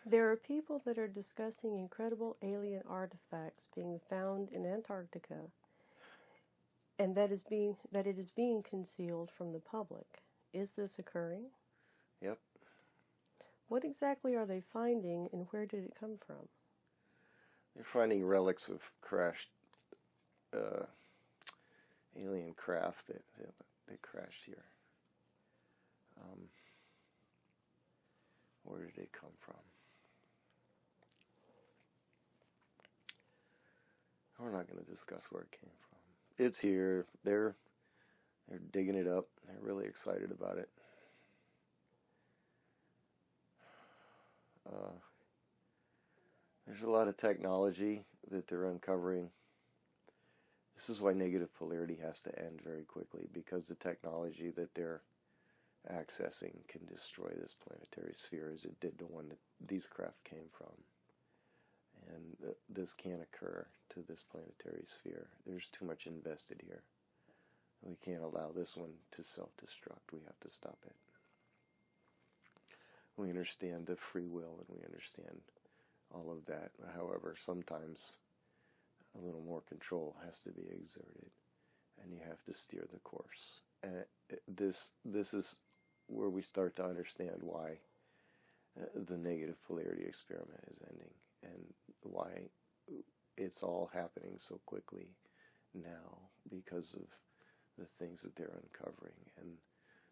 There are people that are discussing incredible alien artifacts being found in Antarctica, and that it is being concealed from the public. Is this occurring? Yep. What exactly are they finding, and where did it come from? They're finding relics of crashed alien craft that crashed here. Where did it come from? We're not going to discuss where it came from. It's here. They're digging it up. They're really excited about it. There's a lot of technology that they're uncovering. This is why negative polarity has to end very quickly, because the technology that they're accessing can destroy this planetary sphere as it did the one that these craft came from. And this can't occur to this planetary sphere. There's too much invested here. We can't allow this one to self-destruct. We have to stop it. We understand the free will and we understand all of that. However, sometimes a little more control has to be exerted, and you have to steer the course. And this is where we start to understand why the negative polarity experiment is ending, and why it's all happening so quickly now, because of the things that they're uncovering and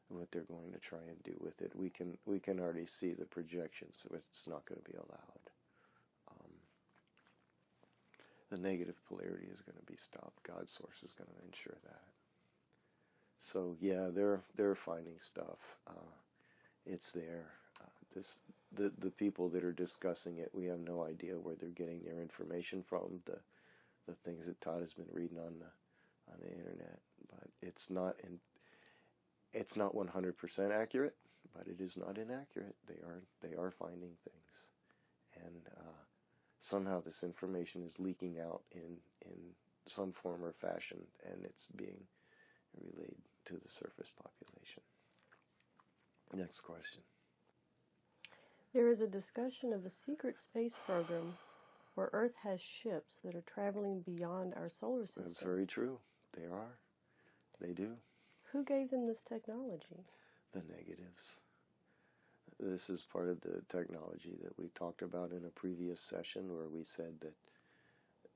what they're going to try and do with it. We can already see the projections, so it's not going to be allowed. The negative polarity is going to be stopped. God's source is going to ensure that. So yeah, they're finding stuff. It's there. The people that are discussing it, we have no idea where they're getting their information from. The things that Todd has been reading on the internet, but it's not 100% accurate, but it is not inaccurate. They are finding things, and somehow this information is leaking out in some form or fashion, and it's being relayed to the surface population. Next question. There is a discussion of a secret space program where Earth has ships that are traveling beyond our solar system. That's very true. They are. They do. Who gave them this technology? The negatives. This is part of the technology that we talked about in a previous session, where we said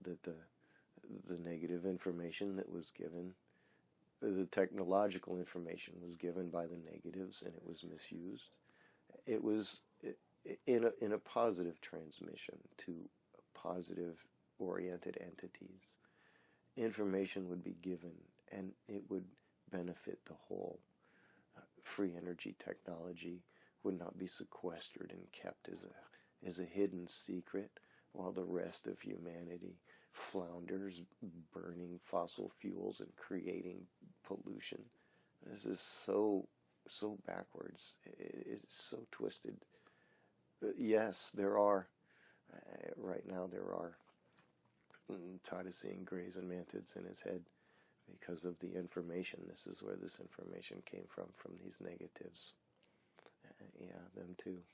that the negative information that was given, the technological information was given by the negatives, and it was misused. It was in a positive transmission to positive oriented entities. Information would be given, and it would benefit the whole. Free energy technology would not be sequestered and kept as a hidden secret, while the rest of humanity flounders, burning fossil fuels and creating pollution. This is so backwards. It's so twisted. Yes, there are. Right now there are. Todd is seeing grays and mantids in his head because of the information. This is where this information came from these negatives. Yeah, them too.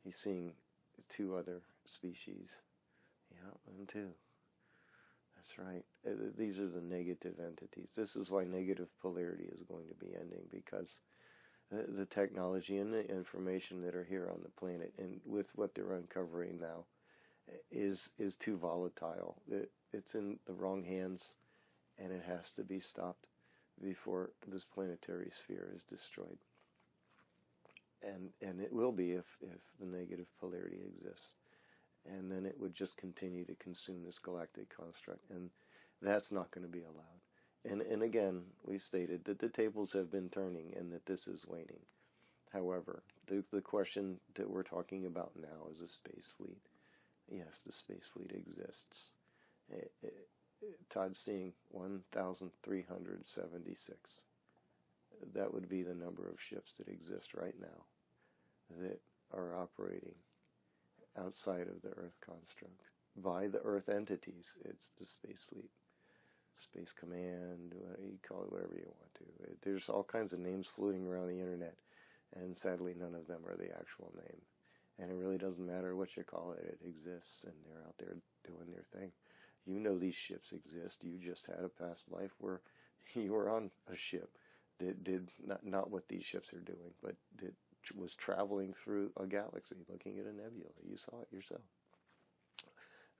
He's seeing 2 other species. Yeah, them too. That's right. These are the negative entities. This is why negative polarity is going to be ending, because the technology and the information that are here on the planet, and with what they're uncovering now, is too volatile. It's in the wrong hands, and it has to be stopped before this planetary sphere is destroyed. And it will be if the negative polarity exists. And then it would just continue to consume this galactic construct, and that's not going to be allowed. And again, we stated that the tables have been turning and that this is waning. However, the question that we're talking about now is a space fleet. Yes, the space fleet exists. Todd's seeing 1,376. That would be the number of ships that exist right now that are operating outside of the Earth construct by the Earth entities. It's the space fleet, space command, you call it whatever you want to. There's all kinds of names floating around the internet, and sadly none of them are the actual name. And it really doesn't matter what you call it. It exists, and they're out there doing their thing. You know these ships exist. You just had a past life where you were on a ship that did not what these ships are doing, but that was traveling through a galaxy, looking at a nebula. You saw it yourself.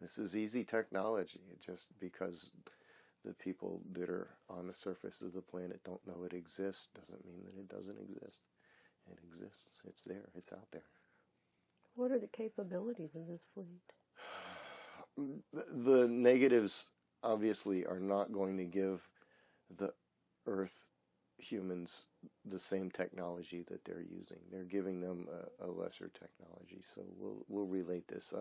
This is easy technology. Just because the people that are on the surface of the planet don't know it exists doesn't mean that it doesn't exist. It exists. It's there. It's out there. What are the capabilities of this fleet? The negatives obviously are not going to give the Earth humans the same technology that they're using. They're giving them a lesser technology. So we'll relate this.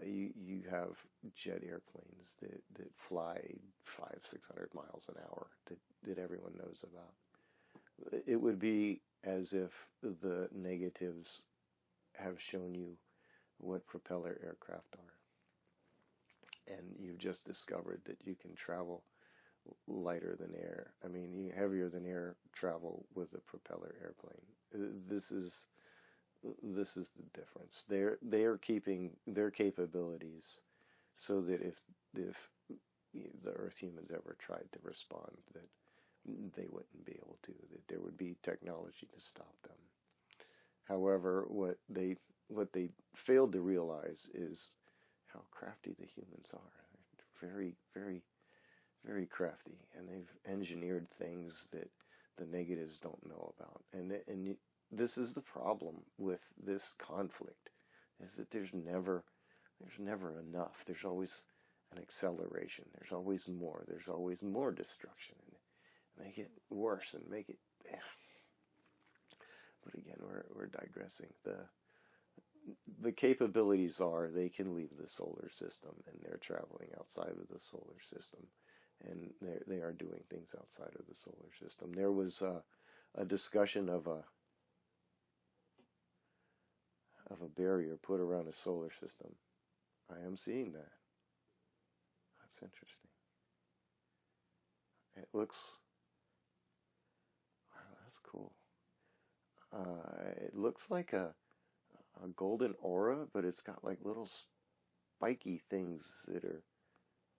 You have jet airplanes that fly 500-600 miles an hour that everyone knows about. It would be as if the negatives have shown you what propeller aircraft are, and you've just discovered that you can travel lighter than air. I mean, heavier than air travel with a propeller airplane. This is the difference. They are keeping their capabilities so that if the Earth humans ever tried to respond, that they wouldn't be able to. That there would be technology to stop them. However, what they failed to realize is how crafty the humans are. They're very, very, very crafty, and they've engineered things that the negatives don't know about. And this is the problem with this conflict, is that there's never enough. There's always an acceleration. There's always more. There's always more destruction, and make it worse and make it. But again, we're digressing. The capabilities are they can leave the solar system, and they're traveling outside of the solar system, and they are doing things outside of the solar system. There was a discussion of a barrier put around a solar system. I am seeing that. That's interesting. It looks. Wow, that's cool. It looks like a golden aura, but it's got like little spiky things that are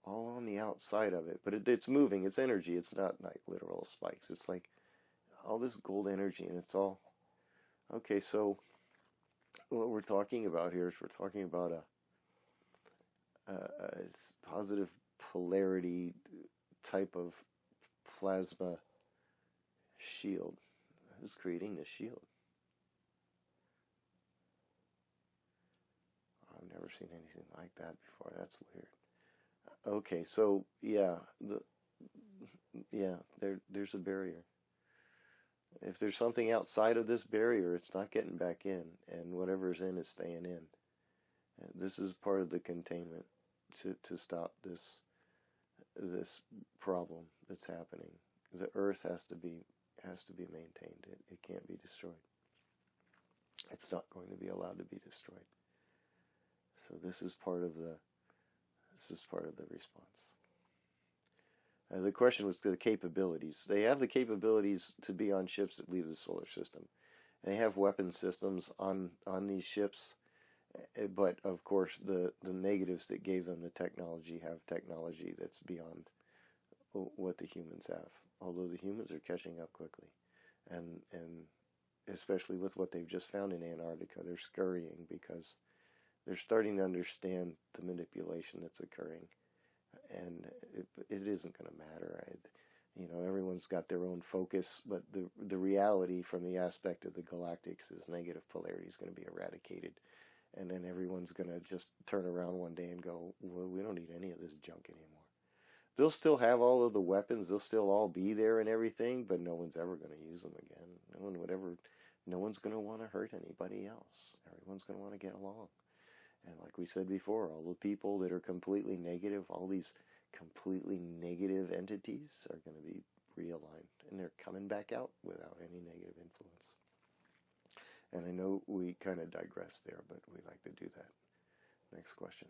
all on the outside of it. But it's moving. It's energy. It's not like literal spikes. It's like all this gold energy, and it's all okay. So what we're talking about here is we're talking about a positive polarity type of plasma shield. Who's creating this shield? I've never seen anything like that before. That's weird. Okay, so yeah, there's a barrier. If there's something outside of this barrier, it's not getting back in, and whatever's in is staying in. And this is part of the containment to stop this problem that's happening. The Earth has to be maintained. It can't be destroyed. It's not going to be allowed to be destroyed. So this is part of the response. The question was the capabilities. They have the capabilities to be on ships that leave the solar system. They have weapon systems on these ships, but of course the negatives that gave them the technology have technology that's beyond what the humans have. Although the humans are catching up quickly, and especially with what they've just found in Antarctica, they're scurrying because they're starting to understand the manipulation that's occurring, and it isn't going to matter. Everyone's got their own focus, but the reality from the aspect of the galactics is negative polarity is going to be eradicated, and then everyone's going to just turn around one day and go, well, we don't need any of this junk anymore. They'll still have all of the weapons. They'll still all be there and everything, but no one's ever going to use them again. No one's going to want to hurt anybody else. Everyone's going to want to get along. And like we said before, all the people that are completely negative, all these completely negative entities are going to be realigned, and they're coming back out without any negative influence. And I know we kind of digress there, but we like to do that. Next question.